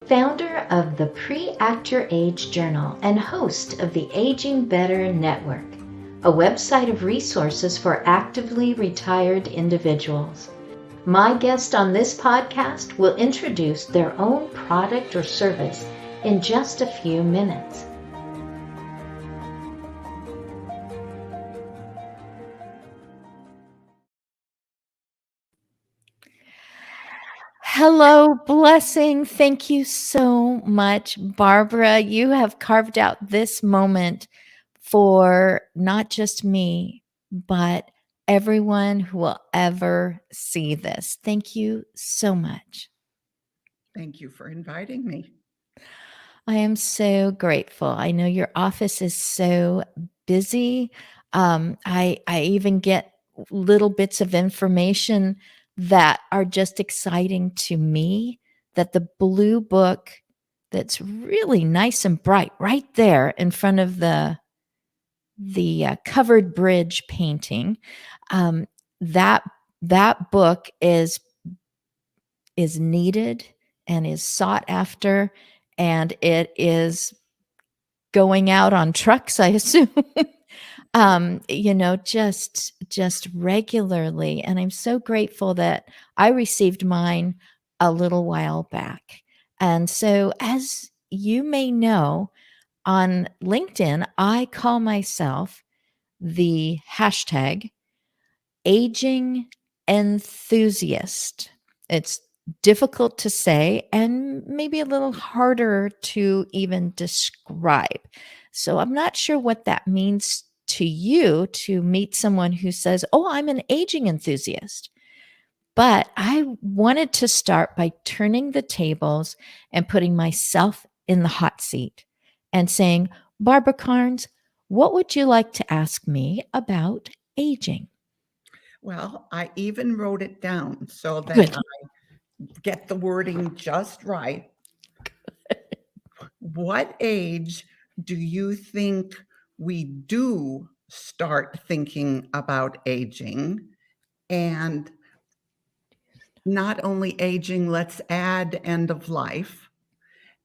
founder of the Pre-Act Your Age Journal and host of the Aging Better Network, a website of resources for actively retired individuals. My guest on this podcast will introduce their own product or service in just a few minutes. Hello, Blessing. Thank you so much, Barbara. You have carved out this moment for not just me, but everyone who will ever see this. Thank you so much. Thank you for inviting me. I am so grateful. I know your office is so busy. I even get little bits of information that are just exciting to me. That the blue book, that's really nice and bright, right there in front of the covered bridge painting. That book is needed and is sought after, and it is going out on trucks, I assume. Just regularly. And I'm so grateful that I received mine a little while back. And so, as you may know, on LinkedIn, I call myself the hashtag aging enthusiast. It's difficult to say and maybe a little harder to even describe. So I'm not sure what that means to you to meet someone who says, "Oh, I'm an aging enthusiast." But I wanted to start by turning the tables and putting myself in the hot seat and saying, "Barbara Karnes, what would you like to ask me about aging?" Well, I even wrote it down so that Good. I get the wording just right. What age do you think we do start thinking about aging? And not only aging, let's add end of life.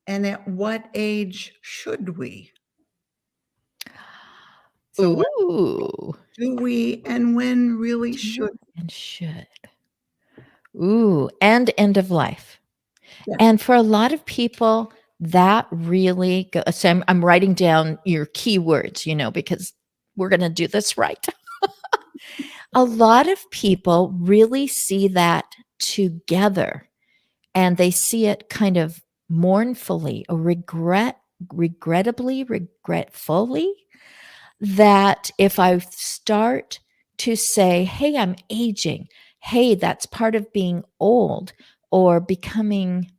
And at what age should we? So Ooh. do we and when really Do should? and should. Ooh, and end of life. Yeah. And for a lot of people, that really so I'm writing down your keywords, because we're going to do this right. A lot of people really see that together, and they see it kind of mournfully or regretfully, that if I start to say, "Hey, I'm aging. Hey, that's part of being old," or becoming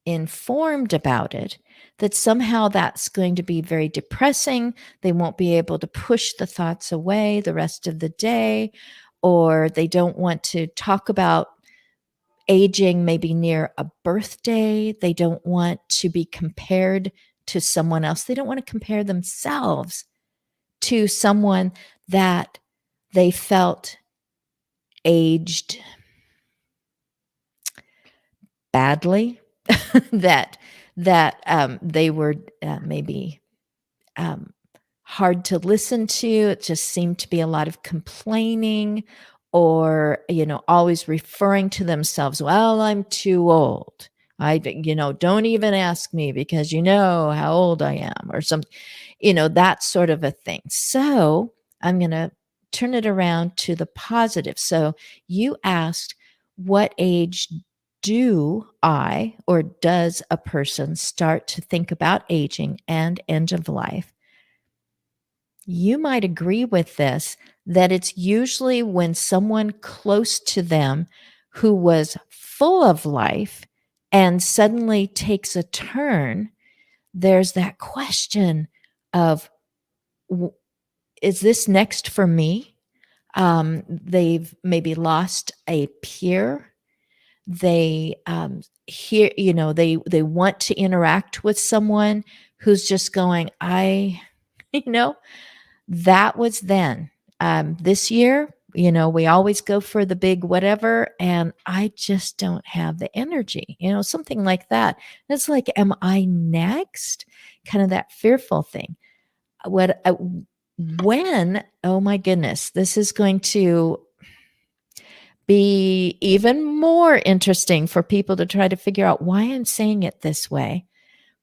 informed about it, that somehow that's going to be very depressing. They won't be able to push the thoughts away the rest of the day, or they don't want to talk about aging maybe near a birthday. They don't want to be compared to someone else. They don't want to compare themselves to someone that they felt aged badly, that they were maybe hard to listen to. It just seemed to be a lot of complaining, or always referring to themselves. "Well, I'm too old. Don't even ask me because you know how old I am," or something, that sort of a thing. So I'm going to turn it around to the positive. So you asked, what age do I or does a person start to think about aging and end of life? You might agree with this, that it's usually when someone close to them who was full of life and suddenly takes a turn. There's that question of, is this next for me? They've maybe lost a peer. They they want to interact with someone who's just going, you know, that was then. This year, we always go for the big whatever, and I just don't have the energy, something like that. It's like, am I next? Kind of that fearful thing. What, when, oh my goodness, this is going to be even more interesting for people to try to figure out why I'm saying it this way.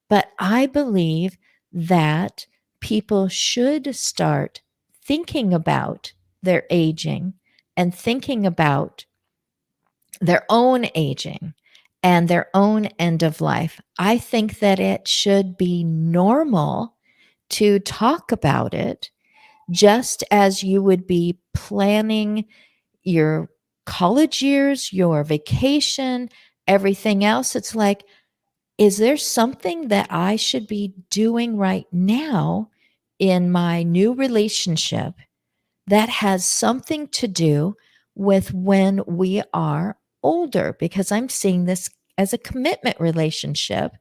But I believe that people should start thinking about their aging and thinking about their own aging and their own end of life. I think that it should be normal to talk about it, just as you would be planning your college years, your vacation, everything else. It's like, is there something that I should be doing right now in my new relationship that has something to do with when we are older? Because I'm seeing this as a commitment relationship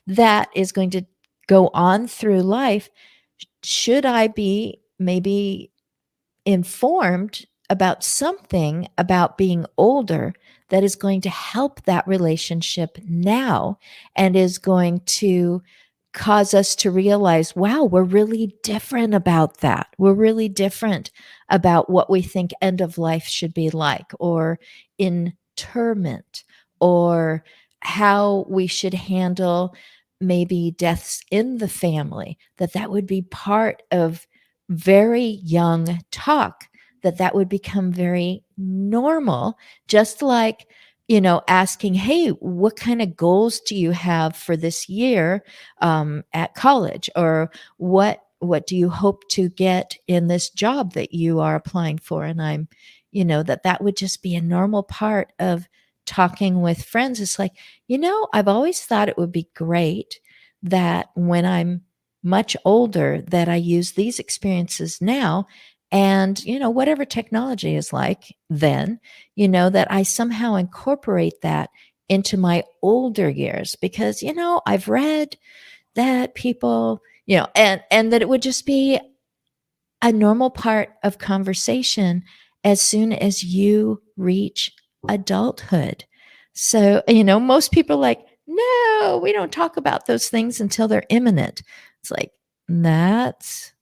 that is going to go on through life. Should I be maybe informed about something about being older that is going to help that relationship now and is going to cause us to realize, wow, we're really different about that. We're really different about what we think end of life should be like, or interment, or how we should handle maybe deaths in the family, that would be part of very young talk, that would become very normal, just like, asking, hey, what kind of goals do you have for this year at college? Or what do you hope to get in this job that you are applying for? And I'm, that would just be a normal part of talking with friends. It's like, I've always thought it would be great that when I'm much older, that I use these experiences now, and whatever technology is like then, that I somehow incorporate that into my older years, because I've read that people, and that it would just be a normal part of conversation as soon as you reach adulthood. So, most people are like, no, we don't talk about those things until they're imminent. It's like, that's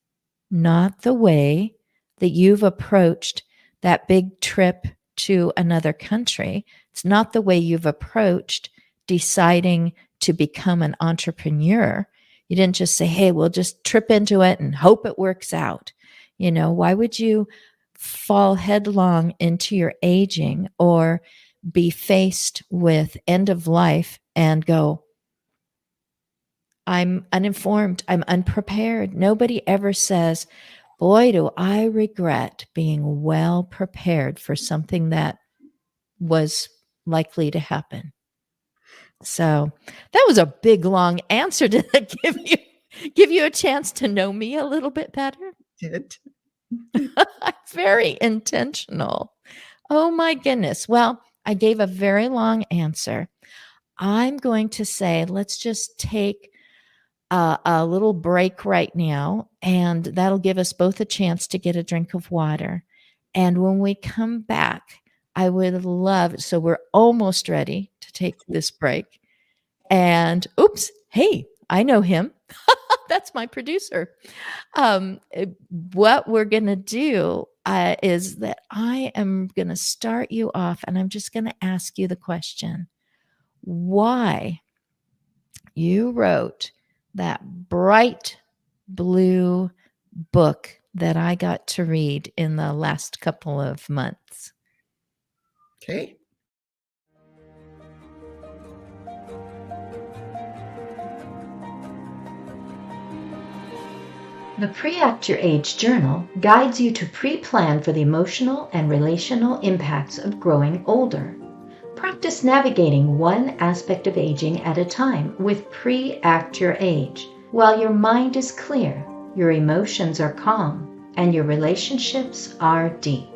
not the way that you've approached that big trip to another country. It's not the way you've approached deciding to become an entrepreneur. You didn't just say, hey, we'll just trip into it and hope it works out. Why would you fall headlong into your aging, or be faced with end of life and go, I'm uninformed, I'm unprepared? Nobody ever says, boy, do I regret being well prepared for something that was likely to happen. So that was a big long answer. Did that give you a chance to know me a little bit better? Did. Very intentional. Oh my goodness. Well, I gave a very long answer. I'm going to say, let's just take a little break right now, and that'll give us both a chance to get a drink of water. And when we come back, I would love, so we're almost ready to take this break. And oops, hey, I know him. That's my producer. What we're going to do is that I am going to start you off, and I'm just going to ask you the question, why you wrote that bright blue book that I got to read in the last couple of months. Okay. The Pre-Act Your Age Journal guides you to pre-plan for the emotional and relational impacts of growing older. Practice navigating one aspect of aging at a time with Pre-Act Your Age, while your mind is clear, your emotions are calm, and your relationships are deep.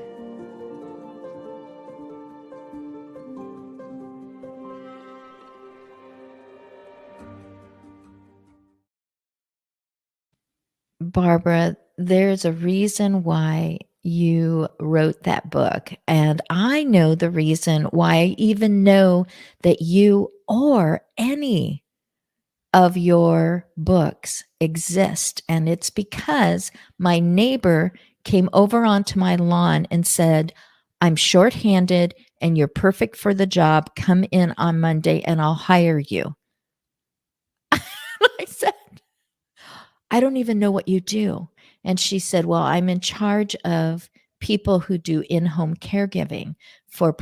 Barbara, there's a reason why you wrote that book. And I know the reason why I even know that you or any of your books exist. And it's because my neighbor came over onto my lawn and said, I'm shorthanded and you're perfect for the job. Come in on Monday and I'll hire you. I said, I don't even know what you do. And she said, well, I'm in charge of people who do in-home caregiving for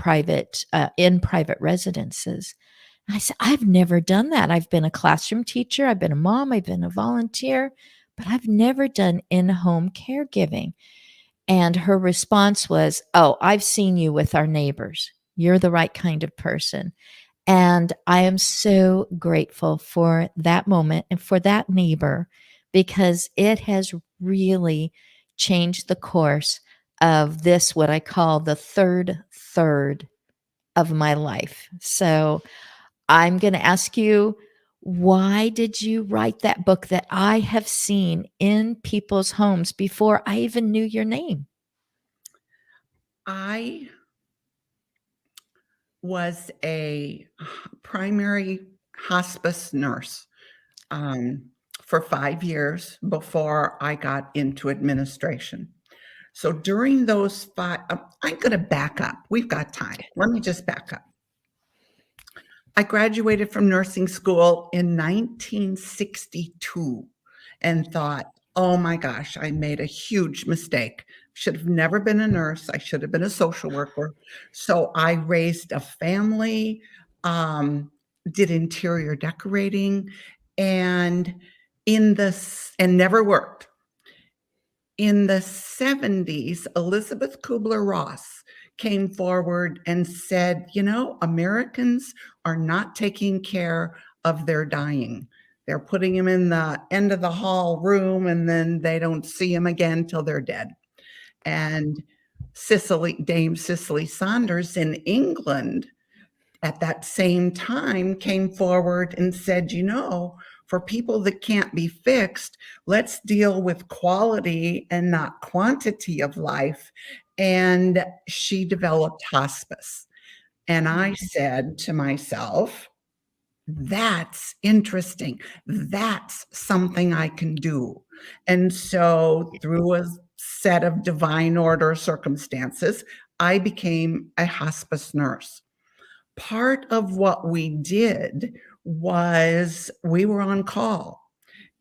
in private residences. And I said, I've never done that. I've been a classroom teacher, I've been a mom, I've been a volunteer, but I've never done in-home caregiving. And her response was, oh, I've seen you with our neighbors. You're the right kind of person. And I am so grateful for that moment and for that neighbor because it has really changed the course of this, what I call the third of my life. So I'm going to ask you, why did you write that book that I have seen in people's homes before I even knew your name? I was a primary hospice nurse for 5 years before I got into administration. So during those 5, I'm going to back up. We've got time. Let me just back up. I graduated from nursing school in 1962 and thought, oh my gosh, I made a huge mistake. Should have never been a nurse. I should have been a social worker. So I raised a family, did interior decorating, and never worked. In the 70s, Elizabeth Kubler-Ross came forward and said, Americans are not taking care of their dying. They're putting them in the end of the hall room, and then they don't see them again till they're dead. And Dame Cicely Saunders in England at that same time came forward and said, for people that can't be fixed, let's deal with quality and not quantity of life. And she developed hospice. And I said to myself, that's interesting. That's something I can do. And so through a set of divine order circumstances, I became a hospice nurse. Part of what we did was we were on call.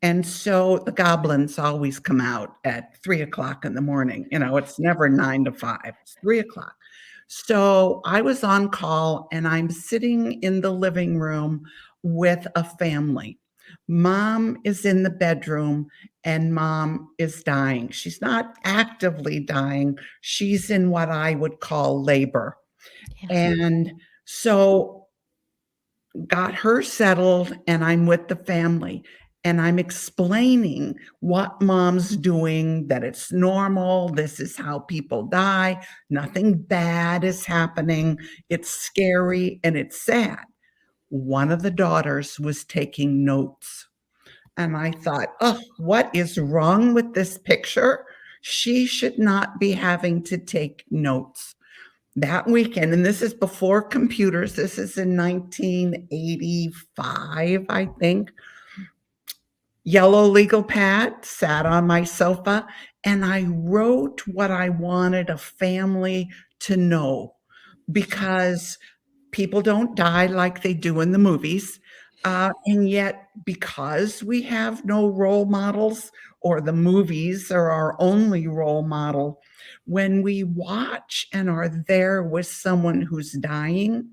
And so the goblins always come out at 3:00 in the morning. It's never 9 to 5, it's 3:00. So I was on call and I'm sitting in the living room with a family. Mom is in the bedroom and mom is dying. She's not actively dying. She's in what I would call labor. Yeah. And so got her settled and I'm with the family and I'm explaining what mom's doing, that it's normal. This is how people die. Nothing bad is happening. It's scary and it's sad. One of the daughters was taking notes. And I thought, oh, what is wrong with this picture? She should not be having to take notes. That weekend, and this is before computers, this is in 1985, I think. Yellow legal pad, sat on my sofa, and I wrote what I wanted a family to know, because people don't die like they do in the movies. And yet, because we have no role models, or the movies are our only role model, when we watch and are there with someone who's dying,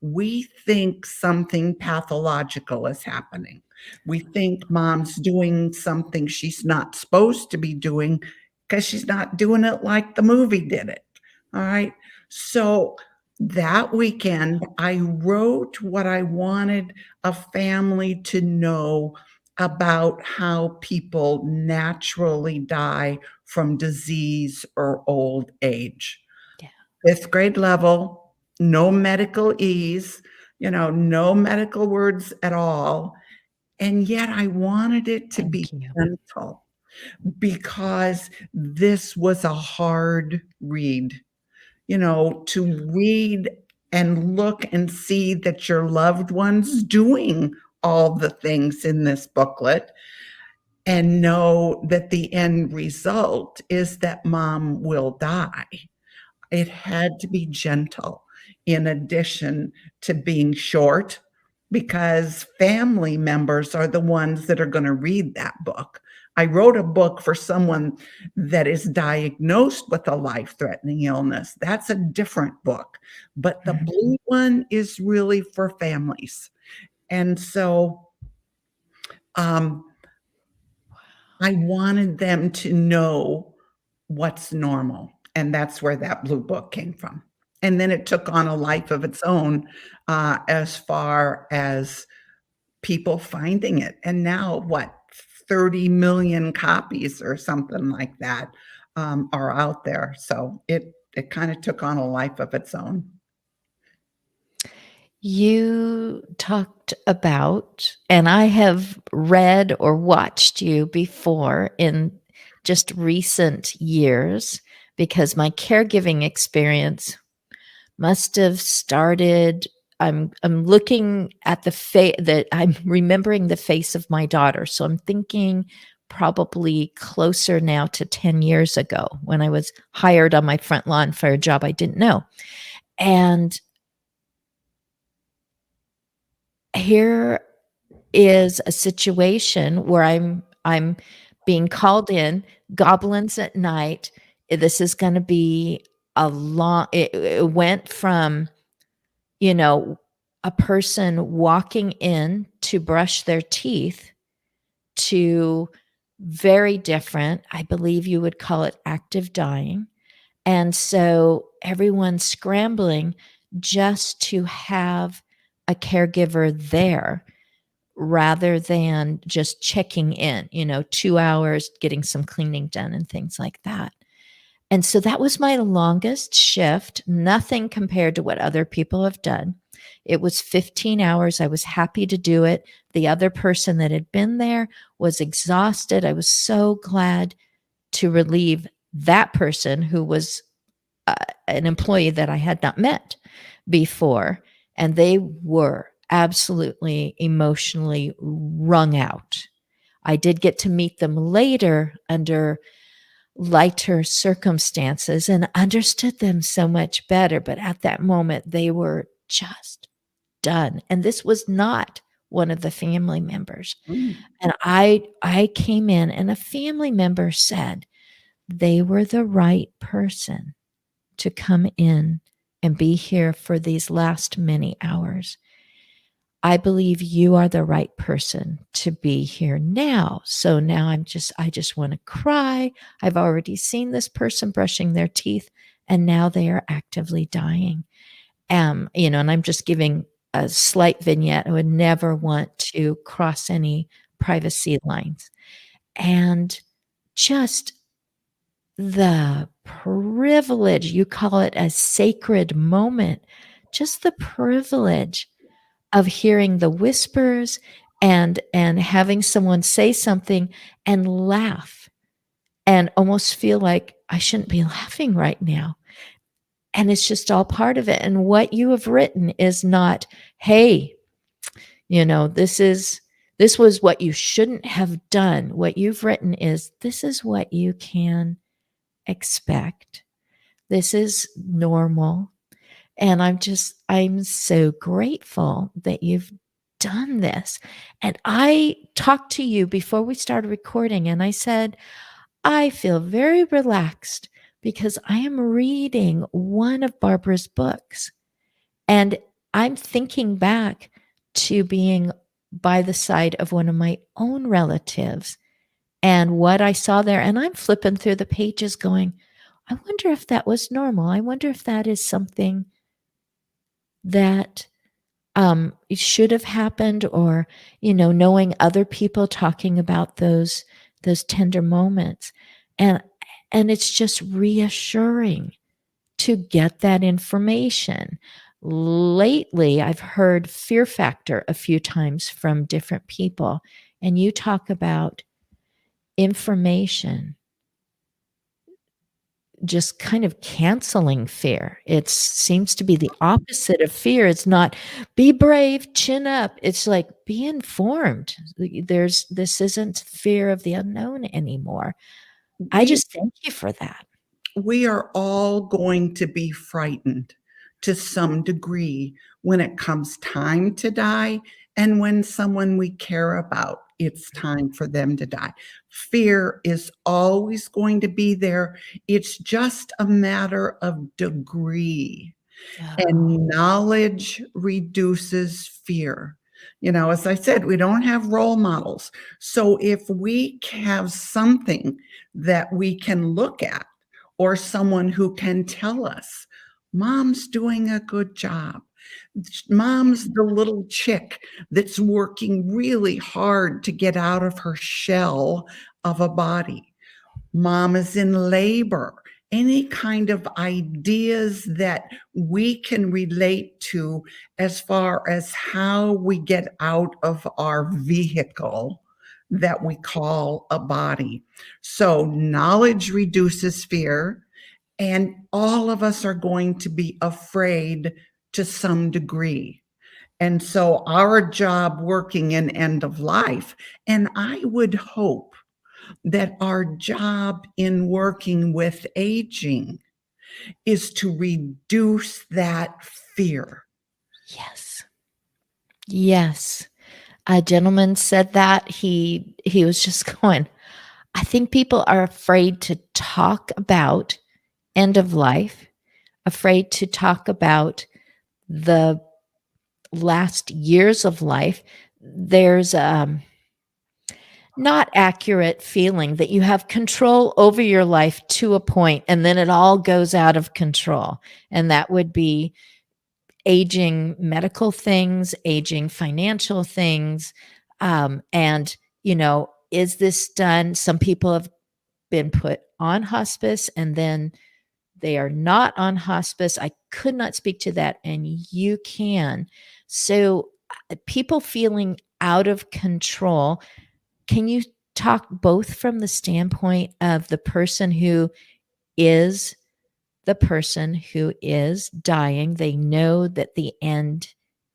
we think something pathological is happening. We think mom's doing something she's not supposed to be doing because she's not doing it like the movie did it. All right. So that weekend, I wrote what I wanted a family to know about how people naturally die from disease or old age. Yeah. 5th grade level, no medical ease, no medical words at all. And yet I wanted it to be Thank you. gentle. because this was a hard read, you know, to read and look and see that your loved one's doing all the things in this booklet and know that the end result is that mom will die. It had to be gentle in addition to being short, because family members are the ones that are going to read that book. I wrote a book for someone that is diagnosed with a life-threatening illness. That's a different book. But the blue one is really for families. And so I wanted them to know what's normal. And that's where that blue book came from. And then it took on a life of its own, as far as people finding it. And now, what, 30 million copies or something like that, are out there. So it kind of took on a life of its own. You talked about, and I have read or watched you before in just recent years, because my caregiving experience must have started. I'm looking at I'm remembering the face of my daughter. So I'm thinking probably closer now to 10 years ago, when I was hired on my front lawn for a job I didn't know. And here is a situation where I'm being called in, goblins at night. This is going to be a long. It went from, you know, a person walking in to brush their teeth to very different. I believe you would call it active dying. And so everyone's scrambling just to have a caregiver there, rather than just checking in, 2 hours, getting some cleaning done and things like that. And so that was my longest shift, nothing compared to what other people have done. It was 15 hours. I was happy to do it. The other person that had been there was exhausted. I was so glad to relieve that person, who was an employee that I had not met before. And they were absolutely emotionally wrung out. I did get to meet them later under lighter circumstances and understood them so much better. But at that moment, they were just done. And this was not one of the family members. Mm. And I came in, and a family member said they were the right person to come in and be here for these last many hours. I believe you are the right person to be here now. So now I just want to cry. I've already seen this person brushing their teeth, and now they are actively dying. And I'm just giving a slight vignette. I would never want to cross any privacy lines. And just the privilege, you call it a sacred moment, just the privilege of hearing the whispers and having someone say something and laugh and almost feel like I shouldn't be laughing right now. And it's just all part of it. And what you have written is not, hey, this was what you shouldn't have done. What you've written is, this is what you can expect. This is normal. And I'm so grateful that you've done this. And I talked to you before we started recording, and I said, I feel very relaxed because I am reading one of Barbara's books. And I'm thinking back to being by the side of one of my own relatives and what I saw there. And I'm flipping through the pages going, I wonder if that was normal. I wonder if that is something that it should have happened, or knowing other people talking about those tender moments, and it's just reassuring to get that information. Lately, I've heard fear factor a few times from different people, and you talk about information just kind of canceling fear. It seems to be the opposite of fear. It's not be brave, chin up. It's like be informed. This isn't fear of the unknown anymore. I We just thank you for that. we are all going to be frightened to some degree when it comes time to die and when someone we care about, it's time for them to die. Fear is always going to be there. It's just a matter of degree. Oh, And knowledge reduces fear. As I said, we don't have role models. So if we have something that we can look at or someone who can tell us, mom's doing a good job. Mom's the little chick that's working really hard to get out of her shell of a body. Mom is in labor. Any kind of ideas that we can relate to as far as how we get out of our vehicle that we call a body. So knowledge reduces fear, and all of us are going to be afraid to some degree. And so our job working in end of life, and I would hope that our job in working with aging is to reduce that fear. yes. Yes. A gentleman said that he was just going, I think people are afraid to talk about end of life, afraid to talk about the last years of life. There's not accurate feeling that you have control over your life to a point and then it all goes out of control. And that would be aging medical things, aging financial things. And, is this done? Some people have been put on hospice and then they are not on hospice. I could not speak to that, and you can. So, people feeling out of control, can you talk both from the standpoint of the person who is dying, they know that the end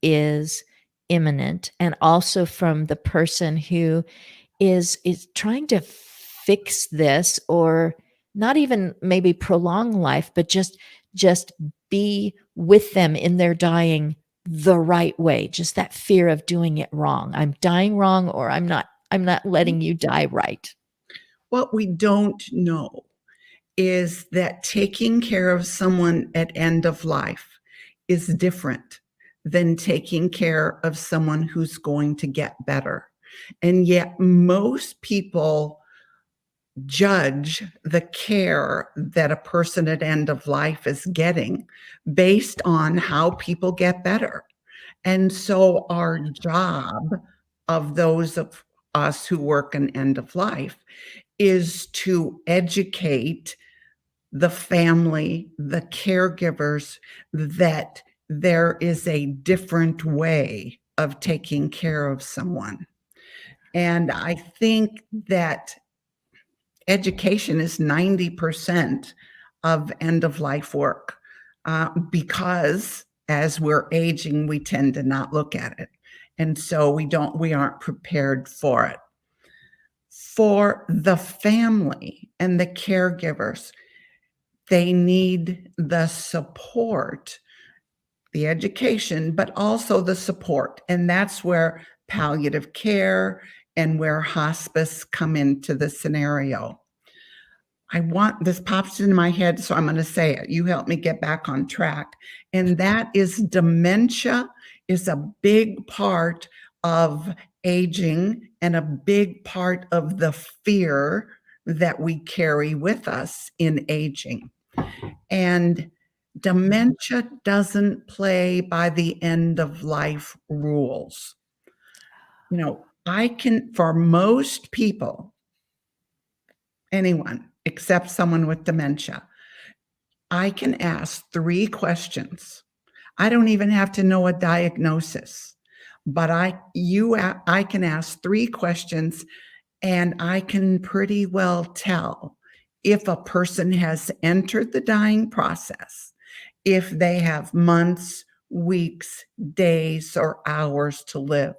is imminent, and also from the person who is trying to fix this, or not even maybe prolong life, but just be with them in their dying the right way, just that fear of doing it wrong. I'm dying wrong, or I'm not letting you die right. What we don't know is that taking care of someone at end of life is different than taking care of someone who's going to get better. And yet most people judge the care that a person at end of life is getting based on how people get better. And so our job of those of us who work in end of life is to educate the family, the caregivers, that there is a different way of taking care of someone. And I think that education is 90% of end of life work, because as we're aging, we tend to not look at it. And so we aren't prepared for it. For the family and the caregivers, they need the support, the education, but also the support. And that's where palliative care and where hospice come into the scenario. This pops into my head, so I'm going to say it. You help me get back on track. And that is dementia is a big part of aging and a big part of the fear that we carry with us in aging. And dementia doesn't play by the end of life rules. For most people, anyone except someone with dementia, I can ask 3 questions. I don't even have to know a diagnosis, but I can ask 3 questions And I can pretty well tell if a person has entered the dying process, if they have months, weeks, days, or hours to live,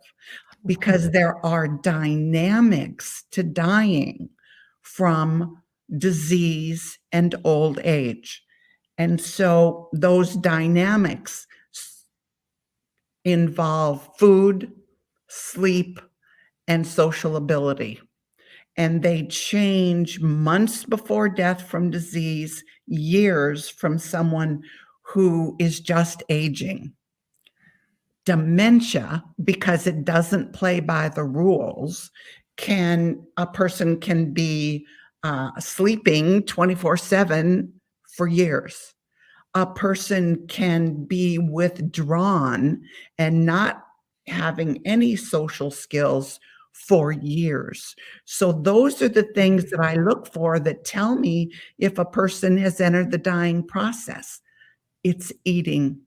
because there are dynamics to dying from disease and old age. And so those dynamics involve food, sleep, and social ability. And they change months before death from disease, years from someone who is just aging. Dementia, because it doesn't play by the rules, a person can be sleeping 24/7 for years. A person can be withdrawn and not having any social skills for years. So those are the things that I look for that tell me if a person has entered the dying process. It's eating.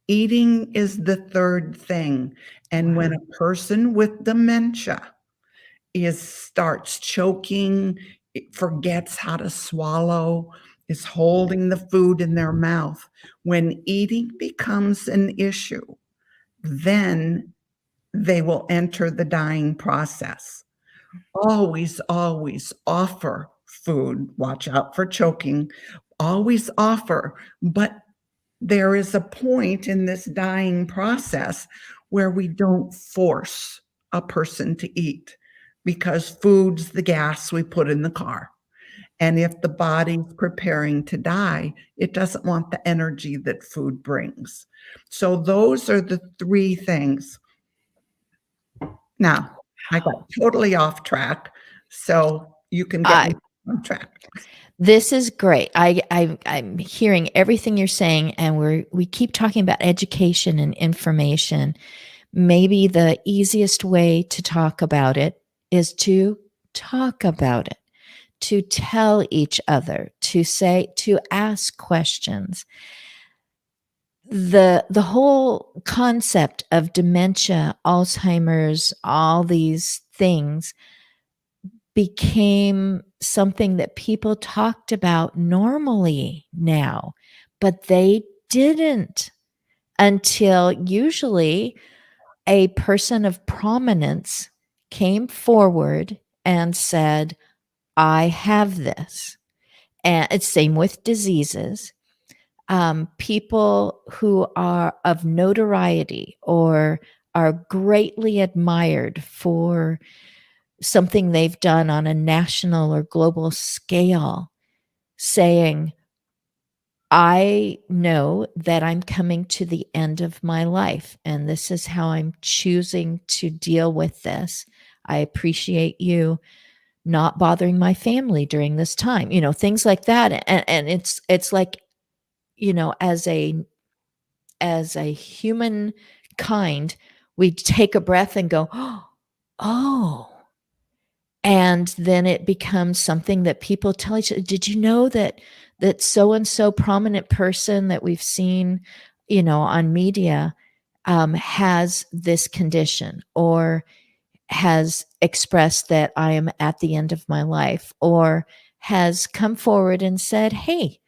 Eating is the third thing. And when a person with dementia starts choking, it forgets how to swallow, is holding the food in their mouth. When eating becomes an issue, then they will enter the dying process. Always, always offer food. Watch out for choking. Always offer, but there is a point in this dying process where we don't force a person to eat because food's the gas we put in the car. And if the body's preparing to die, it doesn't want the energy that food brings. So those are the three things. Now, I got totally off track, so you can get me on track. This is great. I'm hearing everything you're saying, and we keep talking about education and information. Maybe the easiest way to talk about it is to talk about it, to tell each other, to ask questions. The whole concept of dementia, Alzheimer's, all these things became something that people talked about normally now, but they didn't until usually a person of prominence came forward and said, I have this. And it's same with diseases. People who are of notoriety or are greatly admired for something they've done on a national or global scale, saying, I know that I'm coming to the end of my life, and this is how I'm choosing to deal with this. I appreciate you not bothering my family during this time, things like that. And it's like, as a human kind, we take a breath and go, oh, and then it becomes something that people tell each other. Did you know that so and so prominent person that we've seen, on media, has this condition, or has expressed that I am at the end of my life, or has come forward and said, hey,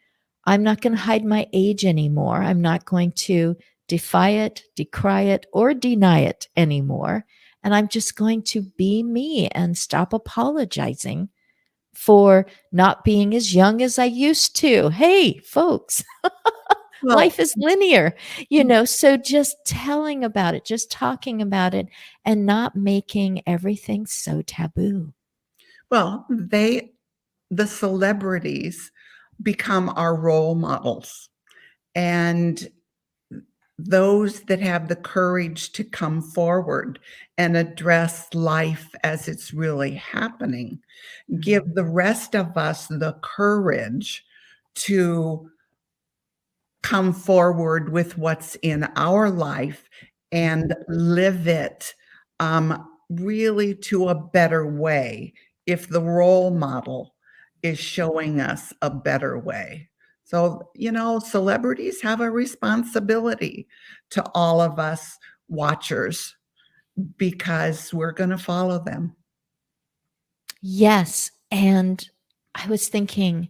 I'm not going to hide my age anymore. I'm not going to defy it, decry it, or deny it anymore. And I'm just going to be me and stop apologizing for not being as young as I used to. Hey, folks, Well, life is linear, so just telling about it, just talking about it, and not making everything so taboo. well, the celebrities become our role models. And those that have the courage to come forward and address life as it's really happening give the rest of us the courage to come forward with what's in our life and live it really to a better way if the role model is showing us a better way. So, celebrities have a responsibility to all of us watchers because we're going to follow them. Yes. And I was thinking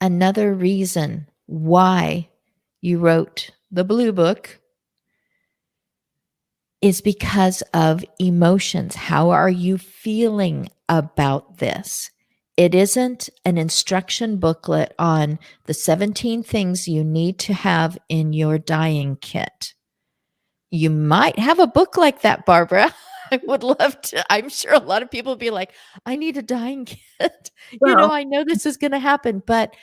another reason why you wrote the blue book is because of emotions. How are you feeling about this? It isn't an instruction booklet on the 17 things you need to have in your dying kit. You might have a book like that, Barbara. I would love to. I'm sure a lot of people would be like, I need a dying kit. Well, I know this is going to happen, but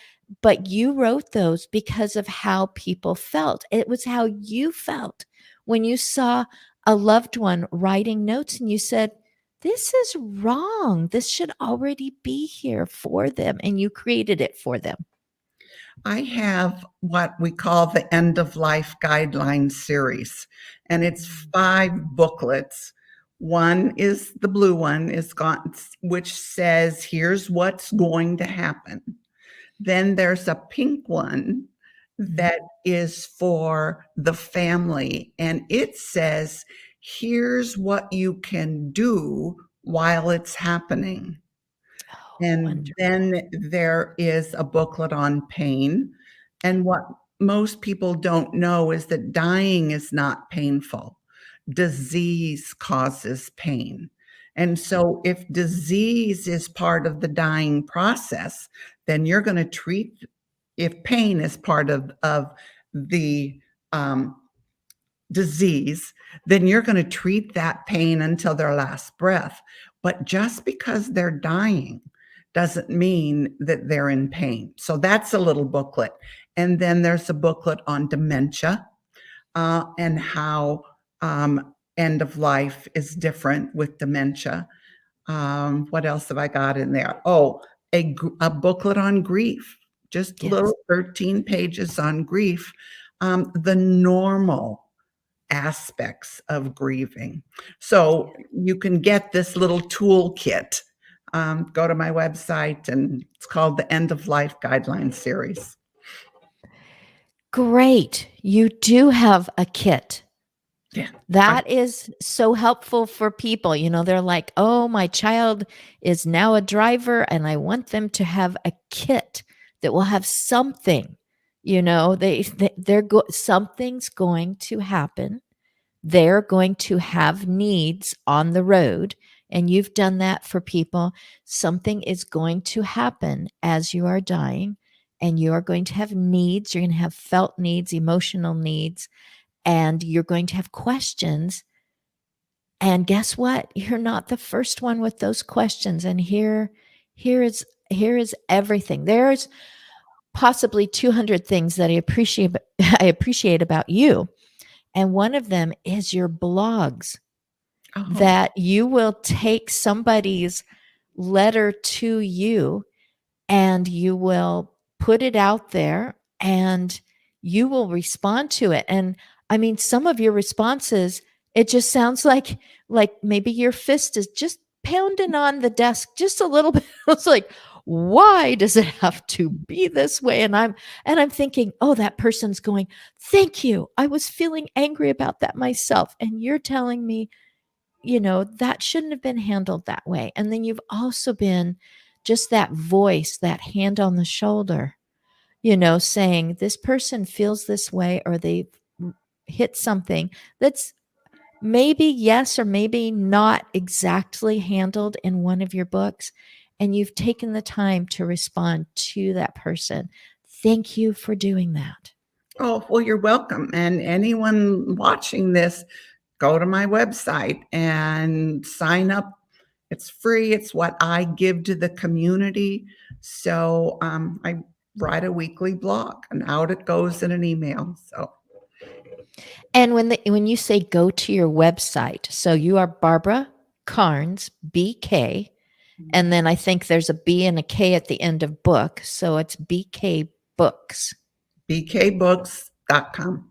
you wrote those because of how people felt. It was how you felt when you saw a loved one writing notes and you said, this is wrong. This should already be here for them. And you created it for them. I have what we call the End of Life Guidelines series, and it's 5 booklets. One is the blue one, which says, here's what's going to happen. Then there's a pink one that is for the family, and it says, here's what you can do while it's happening. Oh, And wonderful. then there is a booklet on pain. And what most people don't know is that dying is not painful. Disease causes pain. And so if disease is part of the dying process, then you're going to treat, if pain is part of the disease, then you're going to treat that pain until their last breath. But just because they're dying doesn't mean that they're in pain. So that's a little booklet. And then there's a booklet on dementia and how end of life is different with dementia. What else have I got in there? Oh, a booklet on grief, just Yes. little 13 pages on grief, the normal aspects of grieving. So you can get this little toolkit. Go to my website, and it's called the End of Life Guidelines series. Great. You do have a kit. Yeah. That is so helpful for people. They're like, oh, my child is now a driver and I want them to have a kit that will have something, something's going to happen. They're going to have needs on the road. And you've done that for people. Something is going to happen as you are dying, and you are going to have needs. You're going to have felt needs, emotional needs, and you're going to have questions. And guess what? You're not the first one with those questions. And here is everything. There's possibly 200 things that I appreciate about you. And one of them is your blogs, that you will take somebody's letter to you and you will put it out there and you will respond to it. And I mean, some of your responses, it just sounds like maybe your fist is just pounding on the desk just a little bit. It's like, why does it have to be this way? And I'm thinking, oh, that person's going, thank you. I was feeling angry about that myself. And you're telling me, that shouldn't have been handled that way. And then you've also been just that voice, that hand on the shoulder, saying this person feels this way, or they've hit something that's maybe yes or maybe not exactly handled in one of your books. And you've taken the time to respond to that person. Thank you for doing that. Oh, well, you're welcome. And anyone watching this, go to my website and sign up. It's free. It's what I give to the community. So I write a weekly blog, and out it goes in an email. So, and when you say go to your website, so you are Barbara Karnes, BK, and then I think there's a B and a K at the end of book, so it's BK Books. bkbooks.com.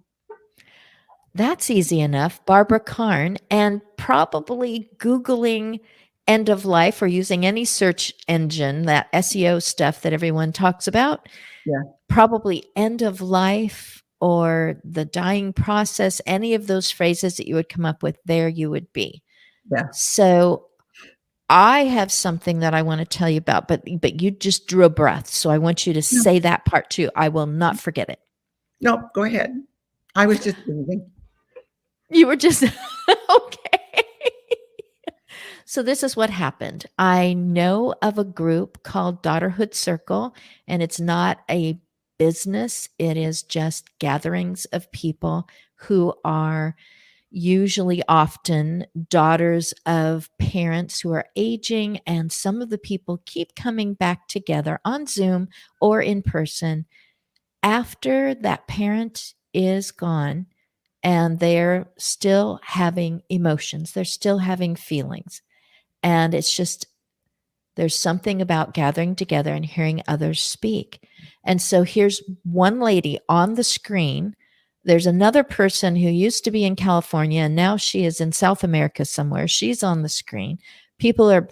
That's easy enough. Barbara Karn, and probably Googling end of life or using any search engine, that SEO stuff that everyone talks about. Yeah. Probably end of life or the dying process, any of those phrases that you would come up with, there you would be. Yeah. So I have something that I want to tell you about, but you just drew a breath, so I want you to No, say that part too. I will not forget it. no, go ahead. I was just breathing. You were just okay. So this is what happened. I know of a group called Daughterhood Circle, and it's not a business. It is just gatherings of people who are usually often daughters of parents who are aging, and some of the people keep coming back together on Zoom or in person after that parent is gone, and they're still having emotions, they're still having feelings. And it's just, there's something about gathering together and hearing others speak. And so here's one lady on the screen. There's another person who used to be in California and now she is in South America somewhere. She's on the screen. People are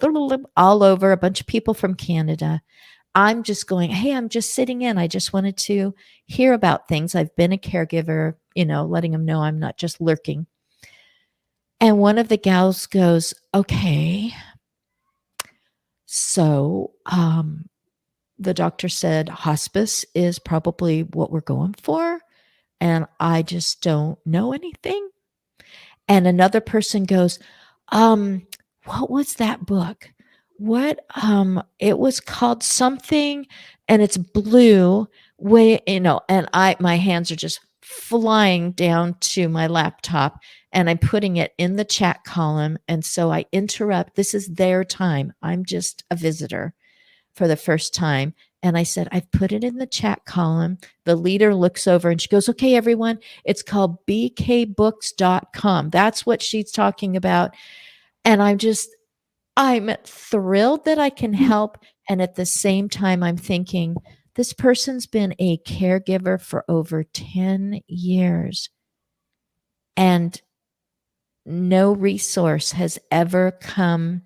all over, a bunch of people from Canada. I'm just going, hey, I'm just sitting in. I just wanted to hear about things. I've been a caregiver, letting them know I'm not just lurking. And one of the gals goes, okay, so the doctor said hospice is probably what we're going for. And I just don't know anything. And another person goes, um, what was that book? It was called something and it's blue and my hands are just flying down to my laptop and I'm putting it in the chat column. And so I interrupt. This is their time. I'm just a visitor for the first time. And I said, I've put it in the chat column. The leader looks over and she goes, okay, everyone, it's called bkbooks.com. That's what she's talking about. And I'm thrilled that I can help. And at the same time, I'm thinking, this person's been a caregiver for over 10 years. And no resource has ever come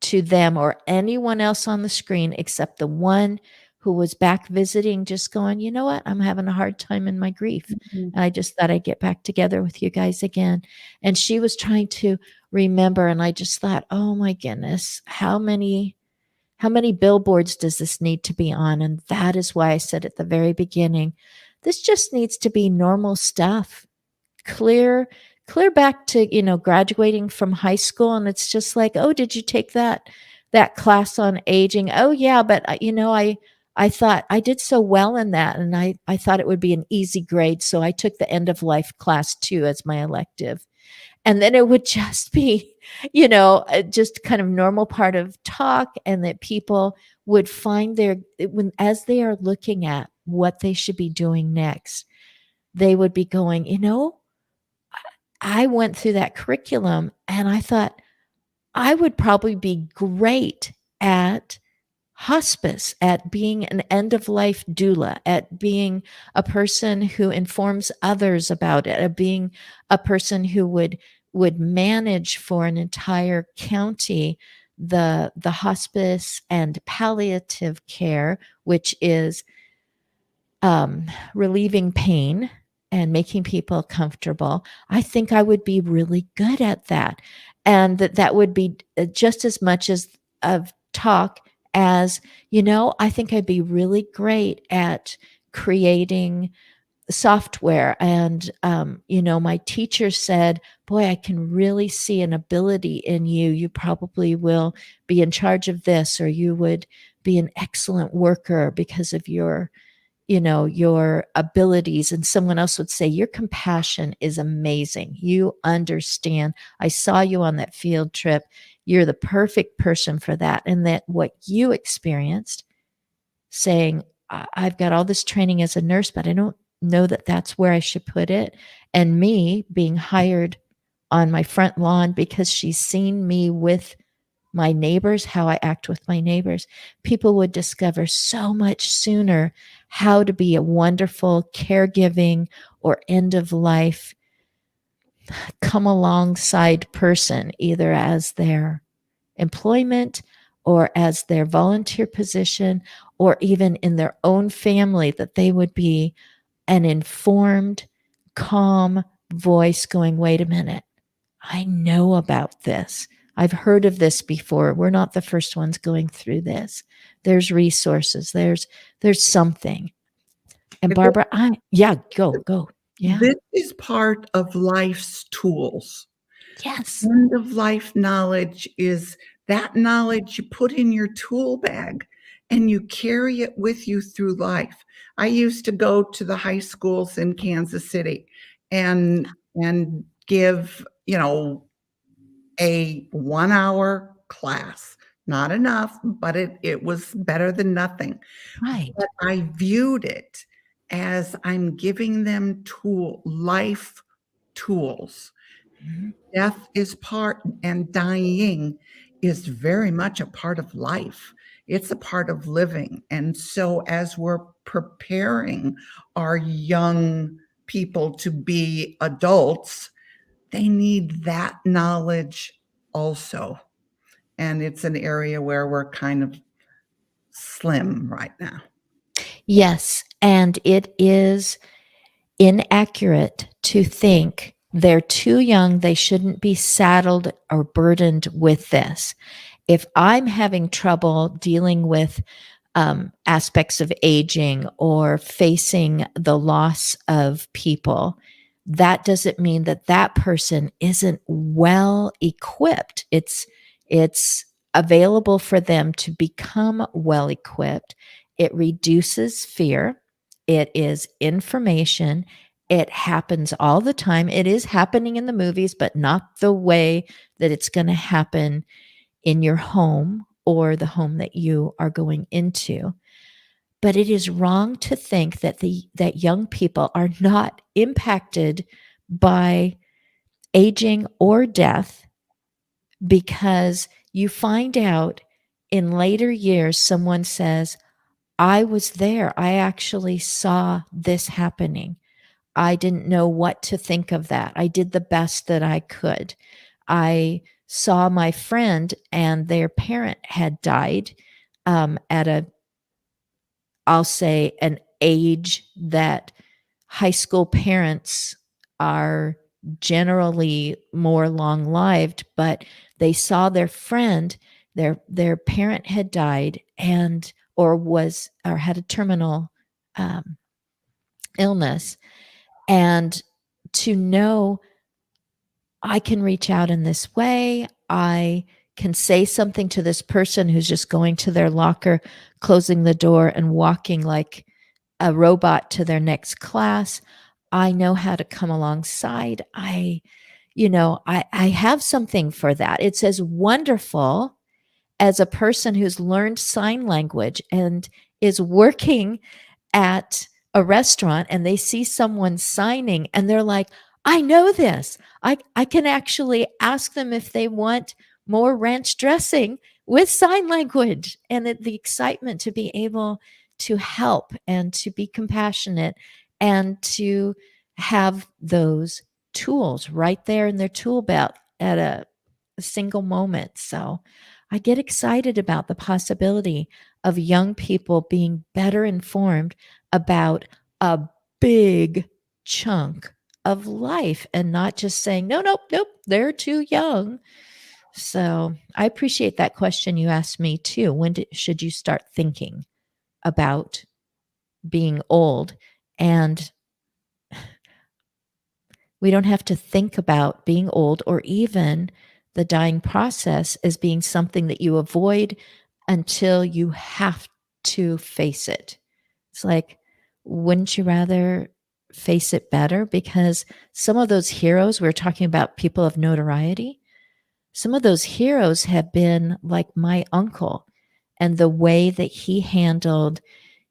to them or anyone else on the screen except the one who was back visiting, just going, you know what? I'm having a hard time in my grief. Mhm. And I just thought I'd get back together with you guys again. And she was trying to remember. And I just thought, oh my goodness, how many billboards does this need to be on? And that is why I said at the very beginning, this just needs to be normal stuff. Clear back to graduating from high school, and it's just like, oh, did you take that class on aging? Oh yeah, but I thought I did so well in that, and I thought it would be an easy grade, so I took the end of life class too as my elective. And then it would just be just kind of normal part of talk, and that people would find as they are looking at what they should be doing next, they would be going, I went through that curriculum and I thought I would probably be great at hospice, at being an end of life doula, at being a person who informs others about it, at being a person who would manage for an entire county the hospice and palliative care, which is relieving pain and making people comfortable. I think I would be really good at that. And that would be just as much as of talk as, I think I'd be really great at creating software. And, my teacher said, boy, I can really see an ability in you. You probably will be in charge of this, or you would be an excellent worker because of your abilities. And someone else would say, your compassion is amazing. You understand. I saw you on that field trip. You're the perfect person for that. And that what you experienced, saying, I've got all this training as a nurse, but I don't know that that's where I should put it. And me being hired on my front lawn because she's seen me with my neighbors, how I act with my neighbors, people would discover so much sooner how to be a wonderful caregiving or end of life come alongside person, either as their employment or as their volunteer position, or even in their own family, that they would be an informed, calm voice going, wait a minute, I know about this. I've heard of this before. We're not the first ones going through this. There's resources. There's something. And If it- Barbara, go. Yeah. This is part of life's tools. Yes. End of life knowledge is that knowledge you put in your tool bag and you carry it with you through life. I used to go to the high schools in Kansas City and give, a 1-hour class. Not enough, but it was better than nothing. Right. But I viewed it as I'm giving them life tools. Mhm. Death is part and dying is very much a part of life. It's a part of living. And so as we're preparing our young people to be adults, they need that knowledge also. And it's an area where we're kind of slim right now. Yes. And it is inaccurate to think they're too young, they shouldn't be saddled or burdened with this. If I'm having trouble dealing with aspects of aging or facing the loss of people, that doesn't mean that that person isn't well equipped. It's available for them to become well equipped. It reduces fear. It is information. It happens all the time. It is happening in the movies, but not the way that it's going to happen in your home or the home that you are going into. But it is wrong to think that that young people are not impacted by aging or death, because you find out in later years someone says, I was there. I actually saw this happening. I didn't know what to think of that. I did the best that I could. I saw my friend and their parent had died at I'll say, an age that high school parents are generally more long-lived, but they saw their friend, their parent had died and or had a terminal illness, and to know I can reach out in this way. I can say something to this person who's just going to their locker, closing the door, and walking like a robot to their next class. I know how to come alongside. I have something for that. It's as wonderful as a person who's learned sign language and is working at a restaurant and they see someone signing and they're like, I know this. I can actually ask them if they want more ranch dressing with sign language, and the excitement to be able to help and to be compassionate and to have those tools right there in their tool belt at a single moment. So I get excited about the possibility of young people being better informed about a big chunk of life and not just saying, no, nope, nope, they're too young. So I appreciate that question you asked me too. Should you start thinking about being old? And we don't have to think about being old or even the dying process as being something that you avoid until you have to face it. It's like, wouldn't you rather face it better? Because some of those heroes, we're talking about people of notoriety, some of those heroes have been like my uncle, and the way that he handled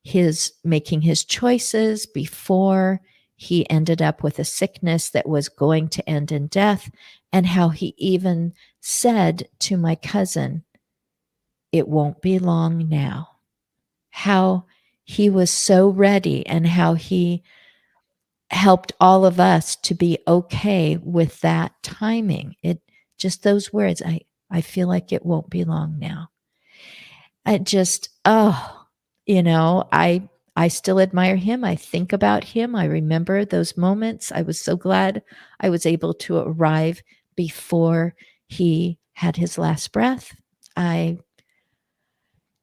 his making his choices before he ended up with a sickness that was going to end in death, and how he even said to my cousin, it won't be long now. How he was so ready and how he helped all of us to be okay with that timing. It just those words, I feel like it won't be long now. I just, I still admire him. I think about him. I remember those moments. I was so glad I was able to arrive before he had his last breath,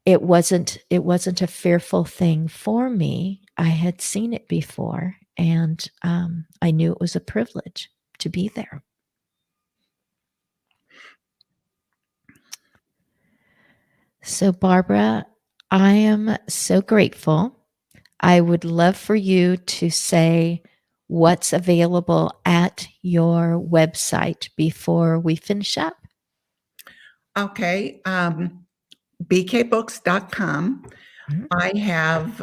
it wasn't a fearful thing for me. I had seen it before, and I knew it was a privilege to be there. So, Barbara, I am so grateful. I would love for you to say what's available at your website before we finish up. Okay. bkbooks.com. Mhm. I have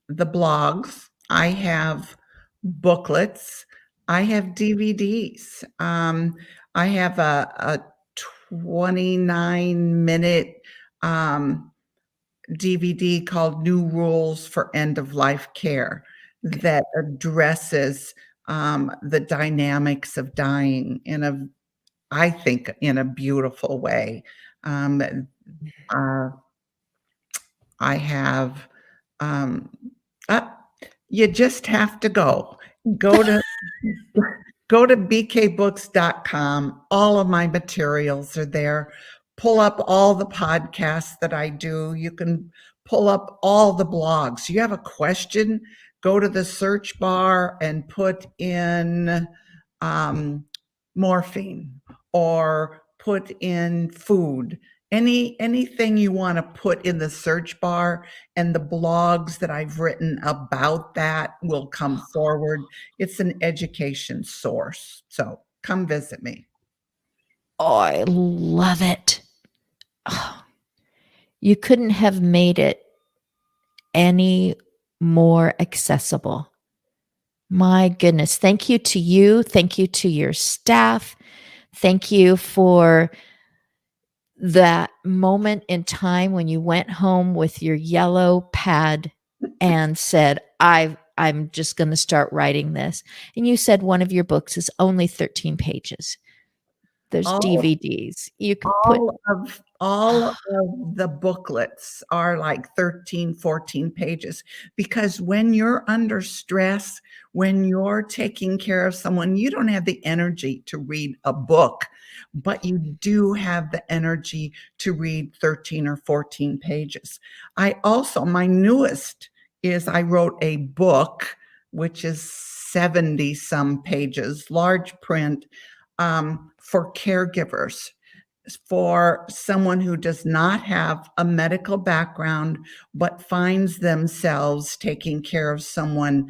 the blogs. I have booklets. I have DVDs. I have a 29-minute DVD called New Rules for End of Life Care that addresses the dynamics of dying I think, in a beautiful way. Um, uh, I have, um, uh, you just have to go. Go to Go to bkbooks.com. All of my materials are there. Pull up all the podcasts that I do. You can pull up all the blogs. You have a question, go to the search bar and put in morphine or put in food. Anything you want to put in the search bar, and the blogs that I've written about that will come forward. It's an education source. So come visit me. Oh, I love it. Oh, you couldn't have made it any more accessible. My goodness. Thank you to you. Thank you to your staff. Thank you for that moment in time when you went home with your yellow pad and said, I'm just going to start writing this. And you said one of your books is only 13 pages. There's All DVDs. You could put all of the booklets are like 13, 14 pages, because when you're under stress, when you're taking care of someone, you don't have the energy to read a book, but you do have the energy to read 13 or 14 pages. My newest is I wrote a book, which is 70 some pages, large print, for caregivers, for someone who does not have a medical background but finds themselves taking care of someone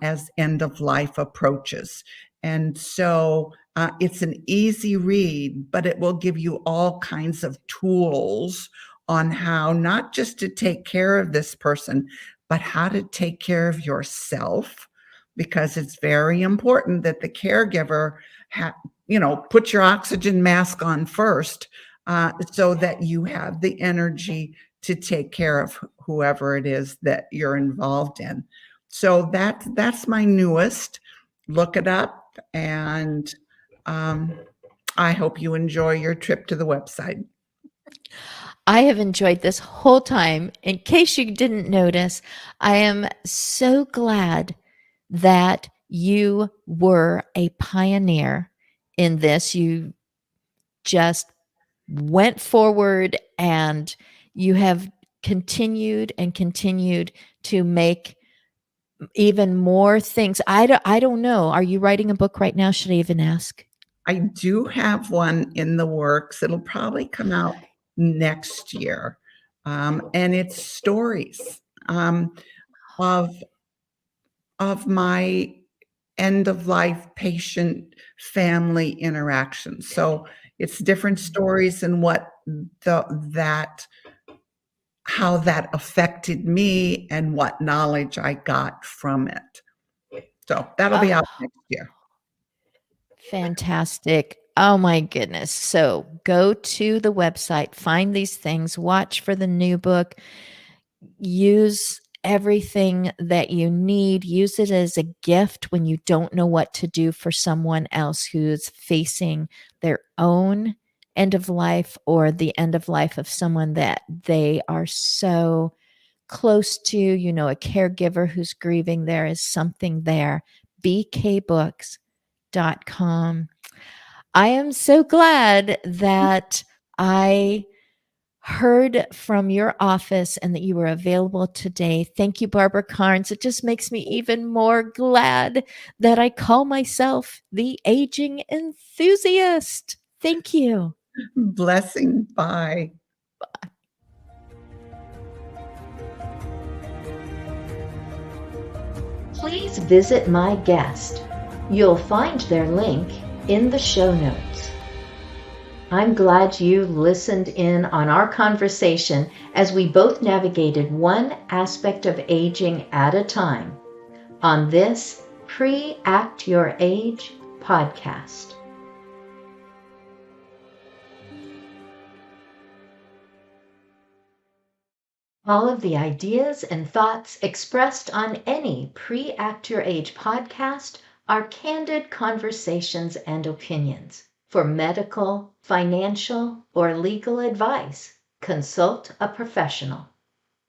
as end of life approaches. And so it's an easy read, but it will give you all kinds of tools on how not just to take care of this person, but how to take care of yourself, because it's very important that the caregiver put your oxygen mask on first, so that you have the energy to take care of whoever it is that you're involved in. So that's my newest. Look it up, and I hope you enjoy your trip to the website. I have enjoyed this whole time. In case you didn't notice, I am so glad that you were a pioneer in this. You just went forward, and you have continued and continued to make even more things. I don't know. Are you writing a book right now? Should I even ask? I do have one in the works. It'll probably come out next year. And it's stories of my end of life patient family interactions. So it's different stories and how that affected me and what knowledge I got from it. So that'll be out next year. Fantastic. Oh my goodness. So go to the website, find these things, watch for the new book, use everything that you need, use it as a gift when you don't know what to do for someone else who's facing their own end of life or the end of life of someone that they are so close to, a caregiver who's grieving. There is something there. bkbooks.com. I am so glad that I heard from your office and that you were available today. Thank you, Barbara Karnes. It just makes me even more glad that I call myself the aging enthusiast. Thank you. Blessing. Bye. Please visit my guest. You'll find their link in the show notes. I'm glad you listened in on our conversation as we both navigated one aspect of aging at a time on this Pre-Act Your Age podcast. All of the ideas and thoughts expressed on any Pre-Act Your Age podcast are candid conversations and opinions. For medical, financial, or legal advice, consult a professional.